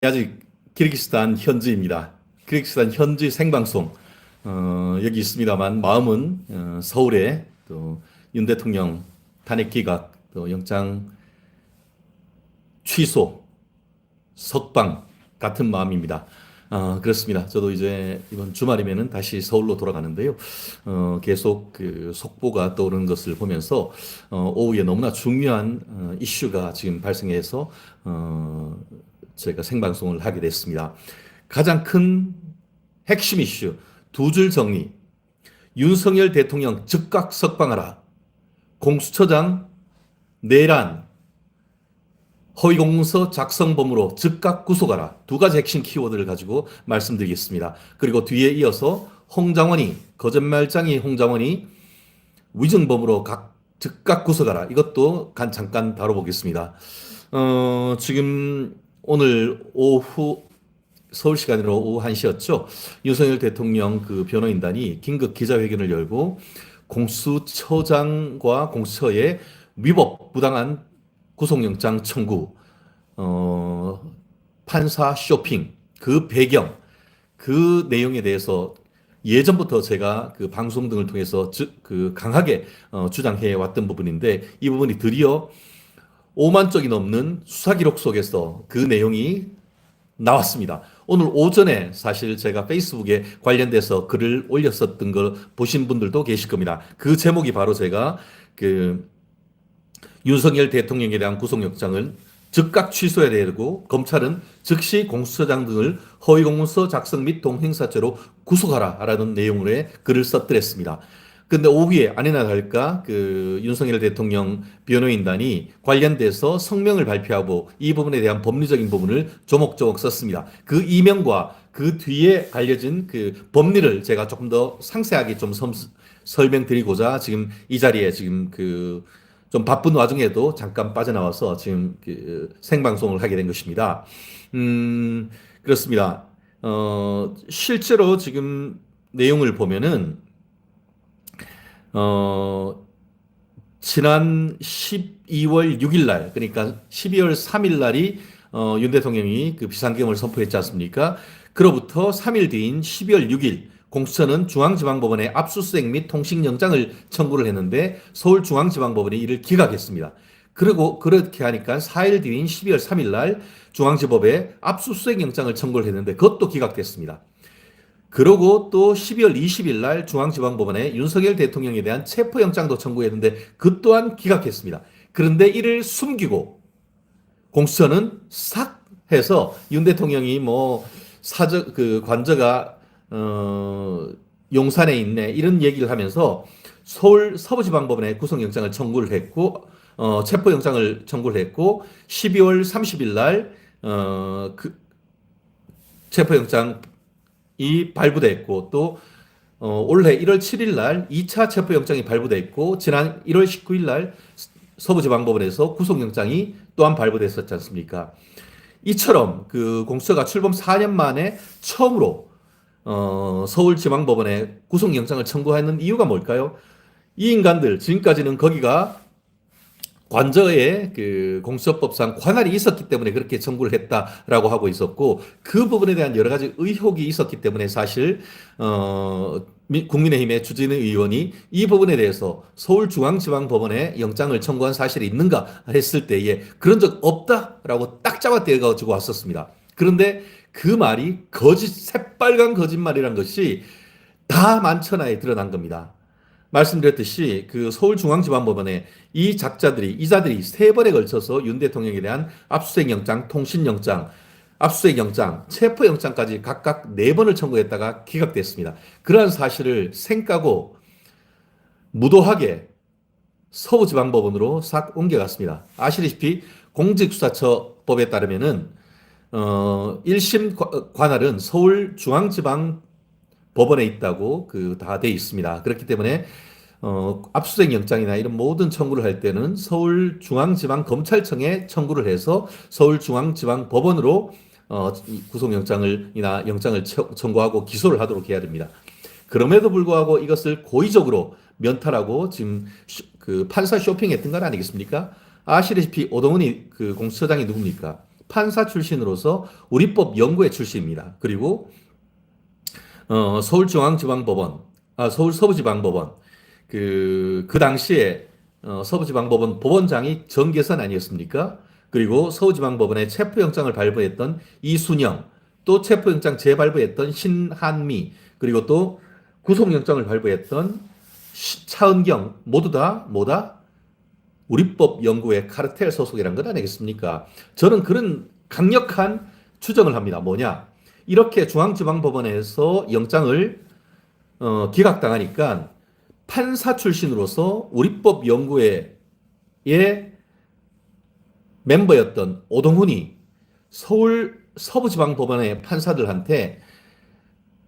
아직 키르기스탄 현지입니다. 키르기스탄 현지 생방송 여기 있습니다만 마음은 서울에 또 윤 대통령 탄핵 기각 또 영장 취소 석방 같은 마음입니다. 그렇습니다. 저도 이제 이번 주말이면은 다시 서울로 돌아가는데요. 계속 그 속보가 떠오르는 것을 보면서 오후에 너무나 중요한 이슈가 지금 발생해서 제가 생방송을 하게 됐습니다. 가장 큰 핵심 이슈 두 줄 정리. 윤석열 대통령 즉각 석방하라. 공수처장 내란 허위공문서 작성범으로 즉각 구속하라. 두 가지 핵심 키워드를 가지고 말씀드리겠습니다. 그리고 뒤에 이어서 거짓말장이 홍장원이 위증범으로 즉각 구속하라. 이것도 잠깐 다뤄보겠습니다. 지금 오늘 오후 서울 시간으로 오후 1시였죠. 윤석열 대통령 그 변호인단이 긴급 기자회견을 열고 공수처장과 공수처의 위법 부당한 구속영장 청구, 판사 쇼핑, 그 배경, 그 내용에 대해서 예전부터 제가 그 방송 등을 통해서 강하게 주장해 왔던 부분인데 이 부분이 드디어 5만 쪽이 넘는 수사 기록 속에서 그 내용이 나왔습니다. 오늘 오전에 사실 제가 페이스북에 관련돼서 글을 올렸었던 걸 보신 분들도 계실 겁니다. 그 제목이 바로 제가 그 윤석열 대통령에 대한 구속영장을 즉각 취소해야 되고 검찰은 즉시 공수처장 등을 허위공문서 작성 및 동행사죄로 구속하라라는 내용으로의 글을 써드렸습니다. 근데 오후에 아니나 다를까 그 윤석열 대통령 변호인단이 관련돼서 성명을 발표하고 이 부분에 대한 법리적인 부분을 조목조목 썼습니다. 그 이명과 그 뒤에 알려진 그 법리를 제가 조금 더 상세하게 좀 설명드리고자 지금 이 자리에 지금 그 좀 바쁜 와중에도 잠깐 빠져나와서 지금 그 생방송을 하게 된 것입니다. 그렇습니다. 실제로 지금 내용을 보면은 지난 12월 6일 날, 그러니까 12월 3일 날이 윤 대통령이 그 비상계엄을 선포했지 않습니까? 그로부터 3일 뒤인 12월 6일 공수처는 중앙지방법원에 압수수색 및 통신영장을 청구를 했는데 서울중앙지방법원이 이를 기각했습니다. 그리고 그렇게 하니까 4일 뒤인 12월 3일 날 중앙지법에 압수수색 영장을 청구를 했는데 그것도 기각됐습니다. 그러고 또 12월 20일 날 중앙지방법원에 윤석열 대통령에 대한 체포영장도 청구했는데 그 또한 기각했습니다. 그런데 이를 숨기고 공수처는 싹 해서 윤 대통령이 뭐 관저가 용산에 있네 이런 얘기를 하면서 서울 서부지방법원에 구속영장을 청구를 했고 체포영장을 청구를 했고 12월 30일 날 그 체포영장이 발부됐고 또 올해 1월 7일 날 2차 체포영장이 발부됐고 지난 1월 19일 날 서부지방법원에서 구속영장이 또한 발부됐었지 않습니까? 이처럼 그 공수처가 출범 4년 만에 처음으로 서울지방법원에 구속영장을 청구하는 이유가 뭘까요? 이 인간들 지금까지는 거기가 관저에 그 공수처법상 관할이 있었기 때문에 그렇게 청구를 했다라고 하고 있었고 그 부분에 대한 여러 가지 의혹이 있었기 때문에 사실 국민의힘의 주진우 의원이 이 부분에 대해서 서울중앙지방법원에 영장을 청구한 사실이 있는가 했을 때에 그런 적 없다라고 딱 잡아떼가지고 왔었습니다. 그런데 그 말이 새빨간 거짓말이란 것이 다 만천하에 드러난 겁니다. 말씀드렸듯이 그 서울중앙지방법원에 이자들이 세 번에 걸쳐서 윤 대통령에 대한 압수수색영장, 통신영장, 압수수색영장, 체포영장까지 각각 4번을 청구했다가 기각됐습니다. 그러한 사실을 생까고 무도하게 서부지방법원으로 싹 옮겨갔습니다. 아시다시피 공직수사처법에 따르면은 1심 관할은 서울중앙지방법원에 있다고 다 돼 있습니다. 그렇기 때문에 압수수색 영장이나 이런 모든 청구를 할 때는 서울중앙지방검찰청에 청구를 해서 서울중앙지방법원으로 구속영장이나 영장을 청구하고 기소를 하도록 해야 됩니다. 그럼에도 불구하고 이것을 고의적으로 면탈하고 지금 그 판사 쇼핑했던 건 아니겠습니까? 아시다시피 오동훈이 그 공수처장이 누굽니까? 판사 출신으로서 우리법 연구회 출신입니다. 그리고 서울중앙지방법원, 서울 서부지방법원, 그 당시에 서부지방법원 법원장이 정계선 아니었습니까? 그리고 서울지방법원에 체포영장을 발부했던 이순영, 또 체포영장 재발부했던 신한미, 그리고 또 구속영장을 발부했던 차은경, 모두 다 뭐다? 우리법 연구회 카르텔 소속이란 것 아니겠습니까? 저는 그런 강력한 추정을 합니다. 뭐냐? 이렇게 중앙지방법원에서 영장을 기각당하니까 판사 출신으로서 우리법 연구회의 멤버였던 오동훈이 서울 서부지방법원의 판사들한테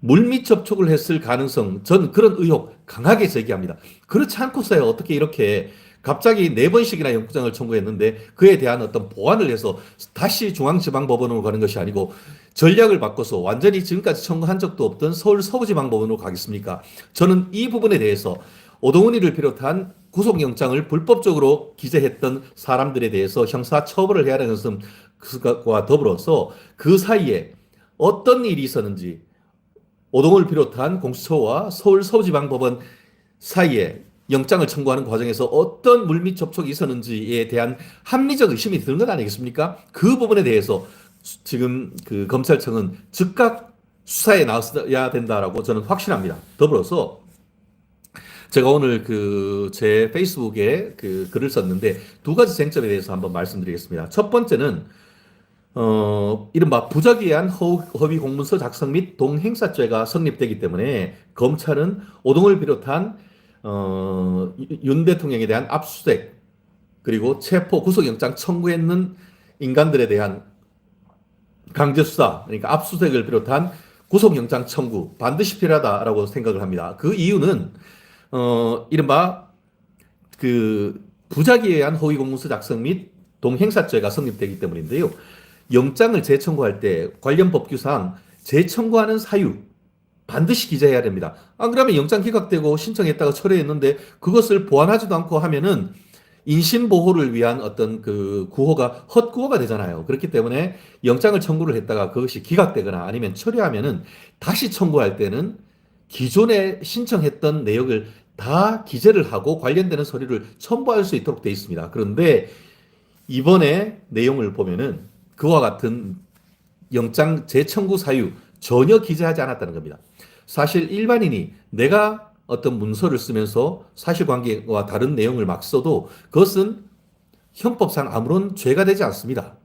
물밑 접촉을 했을 가능성, 전 그런 의혹 강하게 제기합니다. 그렇지 않고서야 어떻게 이렇게 갑자기 4번씩이나 영장을 청구했는데 그에 대한 어떤 보완을 해서 다시 중앙지방법원으로 가는 것이 아니고 전략을 바꿔서 완전히 지금까지 청구한 적도 없던 서울 서부지방법원으로 가겠습니까? 저는 이 부분에 대해서 오동훈이를 비롯한 구속영장을 불법적으로 기재했던 사람들에 대해서 형사 처벌을 해야 하는 것과 더불어서 그 사이에 어떤 일이 있었는지 오동훈을 비롯한 공수처와 서울 서부지방법원 사이에 영장을 청구하는 과정에서 어떤 물밑 접촉이 있었는지에 대한 합리적 의심이 드는 것 아니겠습니까? 그 부분에 대해서 지금 그 검찰청은 즉각 수사에 나서야 된다라고 저는 확신합니다. 더불어서 제가 오늘 제 페이스북에 글을 썼는데 두 가지 쟁점에 대해서 한번 말씀드리겠습니다. 첫 번째는 이른바 부작위에 의한 허위 공문서 작성 및 동행사죄가 성립되기 때문에 검찰은 오동을 비롯한 윤 대통령에 대한 압수수색 그리고 체포 구속영장 청구했는 인간들에 대한 강제수사, 그러니까 압수수색을 비롯한 구속영장 청구 반드시 필요하다라고 생각을 합니다. 그 이유는 이른바 부작위에 의한 허위 공문서 작성 및 동행사죄가 성립되기 때문인데요. 영장을 재청구할 때 관련 법규상 재청구하는 사유 반드시 기재해야 됩니다. 안 그러면 영장 기각되고 신청했다가 철회했는데 그것을 보완하지도 않고 하면은 인신보호를 위한 어떤 구호가 헛구호가 되잖아요. 그렇기 때문에 영장을 청구를 했다가 그것이 기각되거나 아니면 철회하면은 다시 청구할 때는 기존에 신청했던 내역을 다 기재를 하고 관련되는 서류를 첨부할 수 있도록 되어 있습니다. 그런데 이번에 내용을 보면은 그와 같은 영장 재청구 사유 전혀 기재하지 않았다는 겁니다. 사실 일반인이 내가 어떤 문서를 쓰면서 사실관계와 다른 내용을 막 써도 그것은 형법상 아무런 죄가 되지 않습니다.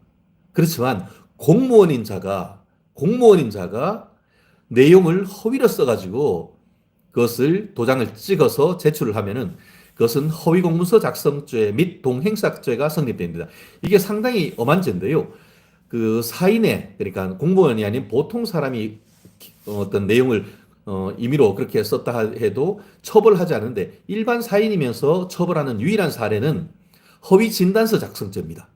그렇지만 공무원인 자가 내용을 허위로 써가지고 그것을 도장을 찍어서 제출을 하면은 그것은 허위공문서 작성죄 및 동행사죄가 성립됩니다. 이게 상당히 엄한 죄인데요. 사인의, 그러니까 공무원이 아닌 보통 사람이 어떤 내용을 임의로 그렇게 썼다 해도 처벌하지 않는데 일반 사인이면서 처벌하는 유일한 사례는 허위 진단서 작성죄입니다.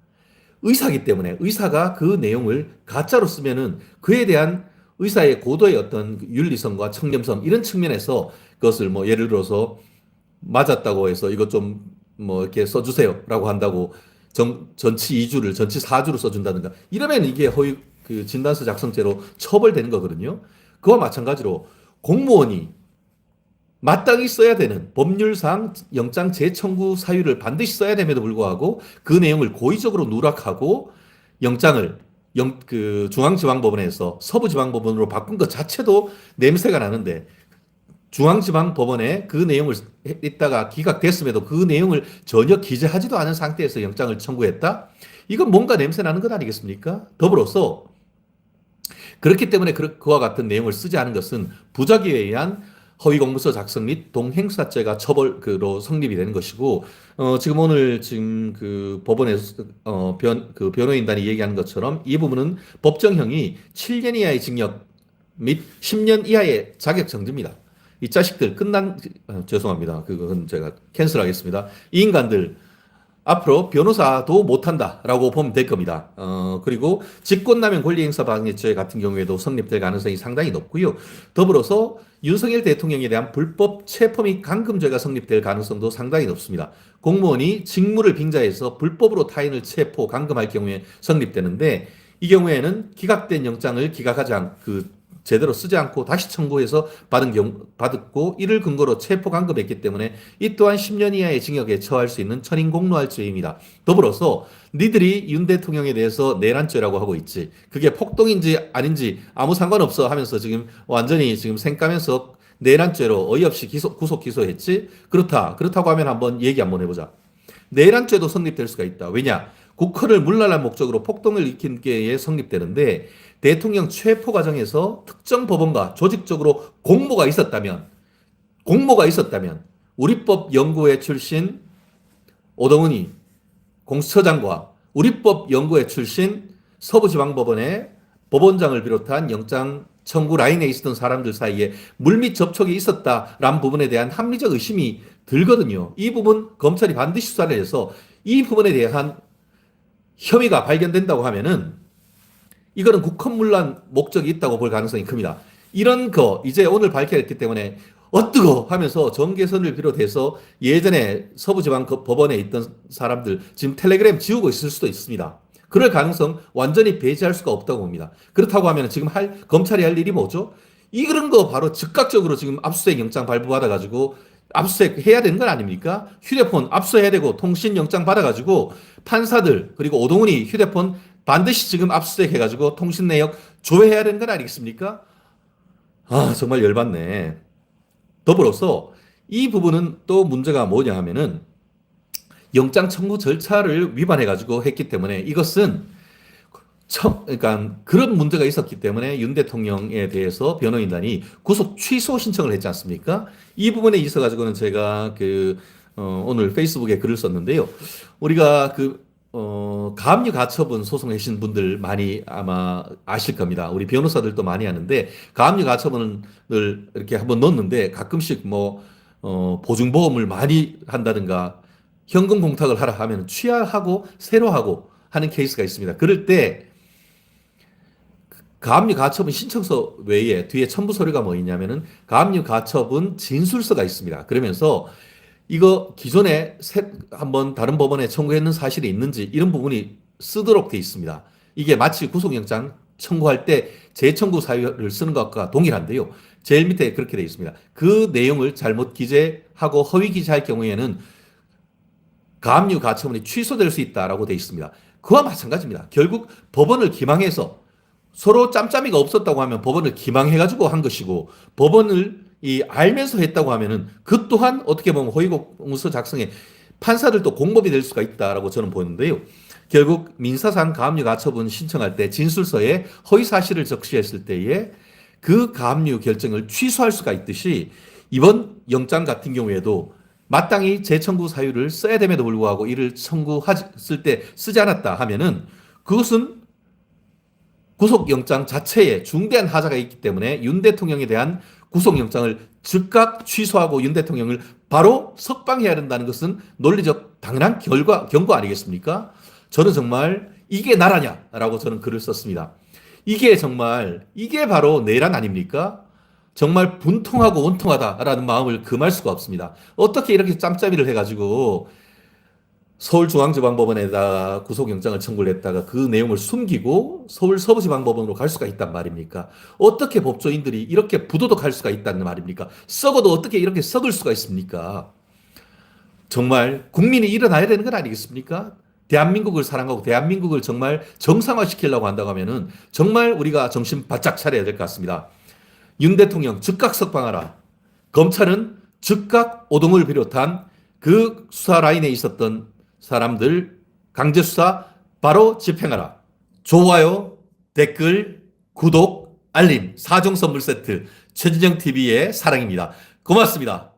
의사이기 때문에 의사가 그 내용을 가짜로 쓰면은 그에 대한 의사의 고도의 어떤 윤리성과 청렴성 이런 측면에서 그것을 예를 들어서 맞았다고 해서 이것 좀 이렇게 써주세요라고 한다고 전치 2주를 전치 4주를 써준다든가 이러면 이게 허위 진단서 작성죄로 처벌되는 거거든요. 그와 마찬가지로 공무원이 마땅히 써야 되는 법률상 영장 재청구 사유를 반드시 써야 됨에도 불구하고 그 내용을 고의적으로 누락하고 영장을 중앙지방법원에서 서부지방법원으로 바꾼 것 자체도 냄새가 나는데 중앙지방법원에 그 내용을 있다가 기각됐음에도 그 내용을 전혀 기재하지도 않은 상태에서 영장을 청구했다? 이건 뭔가 냄새 나는 것 아니겠습니까? 더불어서 그렇기 때문에 그와 같은 내용을 쓰지 않은 것은 부작위에 의한 허위공문서 작성 및 동행사죄가 처벌로 성립이 되는 것이고 지금 오늘 법원에서 변호인단이 얘기하는 것처럼 이 부분은 법정형이 7년 이하의 징역 및 10년 이하의 자격정지입니다. 이 자식들 죄송합니다. 그건 제가 캔슬하겠습니다. 이 인간들 앞으로 변호사도 못한다라고 보면 될 겁니다. 그리고 직권남용 권리행사방해죄 같은 경우에도 성립될 가능성이 상당히 높고요. 더불어서 윤석열 대통령에 대한 불법 체포 및 감금죄가 성립될 가능성도 상당히 높습니다. 공무원이 직무를 빙자해서 불법으로 타인을 체포, 감금할 경우에 성립되는데 이 경우에는 기각된 영장을 제대로 쓰지 않고 다시 청구해서 받았고 이를 근거로 체포 감금했기 때문에 이 또한 10년 이하의 징역에 처할 수 있는 천인공노할 죄입니다. 더불어서 니들이 윤 대통령에 대해서 내란죄라고 하고 있지. 그게 폭동인지 아닌지 아무 상관없어 하면서 지금 완전히 지금 생까면서 내란죄로 어이없이 구속 기소했지. 그렇다고 하면 한번 얘기 한번 해보자. 내란죄도 성립될 수가 있다. 왜냐? 국헌을 물랄할 목적으로 폭동을 일으킨 게에 성립되는데 대통령 체포 과정에서 특정 법원과 조직적으로 공모가 있었다면 우리법 연구회 출신 오동훈이 공수처장과 우리법 연구회 출신 서부지방법원의 법원장을 비롯한 영장 청구 라인에 있었던 사람들 사이에 물밑 접촉이 있었다라는 부분에 대한 합리적 의심이 들거든요. 이 부분 검찰이 반드시 수사를 해서 이 부분에 대한 혐의가 발견된다고 하면은 이거는 국헌문란 목적이 있다고 볼 가능성이 큽니다. 이런 거 이제 오늘 밝혀냈기 때문에 어뜨거 하면서 정계선을 비롯해서 예전에 서부지방 법원에 있던 사람들 지금 텔레그램 지우고 있을 수도 있습니다. 그럴 가능성 완전히 배제할 수가 없다고 봅니다. 그렇다고 하면 지금 검찰이 할 일이 뭐죠? 이런 거 바로 즉각적으로 지금 압수수색 영장 발부받아가지고 압수수색 해야 되는 건 아닙니까? 휴대폰 압수해야 되고 통신 영장 받아가지고 판사들 그리고 오동훈이 휴대폰 반드시 지금 압수수색 해가지고 통신 내역 조회해야 되는 건 아니겠습니까? 아 정말 열받네. 더불어서 이 부분은 또 문제가 뭐냐 하면은 영장 청구 절차를 위반해가지고 했기 때문에 이것은 그러니까 그런 문제가 있었기 때문에 윤 대통령에 대해서 변호인단이 구속 취소 신청을 했지 않습니까? 이 부분에 있어가지고는 제가 오늘 페이스북에 글을 썼는데요. 우리가 가압류 가처분 소송하신 분들 많이 아마 아실 겁니다. 우리 변호사들도 많이 하는데 가압류 가처분을 이렇게 한번 넣었는데 가끔씩 보증보험을 많이 한다든가 현금 공탁을 하라 하면 취하하고 새로 하고 하는 케이스가 있습니다. 그럴 때 가압류 가처분 신청서 외에 뒤에 첨부 서류가 뭐 있냐면은 가압류 가처분 진술서가 있습니다. 그러면서 이거 기존에 한번 다른 법원에 청구했는 사실이 있는지 이런 부분이 쓰도록 돼 있습니다. 이게 마치 구속영장 청구할 때 재청구 사유를 쓰는 것과 동일한데요. 제일 밑에 그렇게 돼 있습니다. 그 내용을 잘못 기재하고 허위 기재할 경우에는 가압류 가처분이 취소될 수 있다라고 돼 있습니다. 그와 마찬가지입니다. 결국 법원을 기망해서 서로 짬짬이가 없었다고 하면 법원을 기망해가지고 한 것이고 법원을 알면서 했다고 하면은 그 또한 어떻게 보면 허위공문서 작성에 판사들도 공범이 될 수가 있다라고 저는 보는데요. 결국 민사상 가압류 가처분 신청할 때 진술서에 허위 사실을 적시했을 때에 그 가압류 결정을 취소할 수가 있듯이 이번 영장 같은 경우에도 마땅히 재청구 사유를 써야 됨에도 불구하고 이를 청구했을 때 쓰지 않았다 하면은 그것은 구속영장 자체에 중대한 하자가 있기 때문에 윤 대통령에 대한 구속영장을 즉각 취소하고 윤 대통령을 바로 석방해야 된다는 것은 논리적 당연한 경고 아니겠습니까? 저는 정말 이게 나라냐라고 저는 글을 썼습니다. 이게 바로 내란 아닙니까? 정말 분통하고 원통하다라는 마음을 금할 수가 없습니다. 어떻게 이렇게 짬짬이를 해가지고 서울중앙지방법원에다 구속영장을 청구를 했다가 그 내용을 숨기고 서울 서부지방법원으로 갈 수가 있단 말입니까? 어떻게 법조인들이 이렇게 부도덕할 수가 있다는 말입니까? 썩어도 어떻게 이렇게 썩을 수가 있습니까? 정말 국민이 일어나야 되는 건 아니겠습니까? 대한민국을 사랑하고 대한민국을 정말 정상화시키려고 한다고 하면은 정말 우리가 정신 바짝 차려야 될 것 같습니다. 윤 대통령 즉각 석방하라. 검찰은 즉각 오동을 비롯한 그 수사 라인에 있었던 사람들 강제 수사 바로 집행하라. 좋아요, 댓글, 구독, 알림, 4종 선물 세트 최진영 TV의 사랑입니다. 고맙습니다.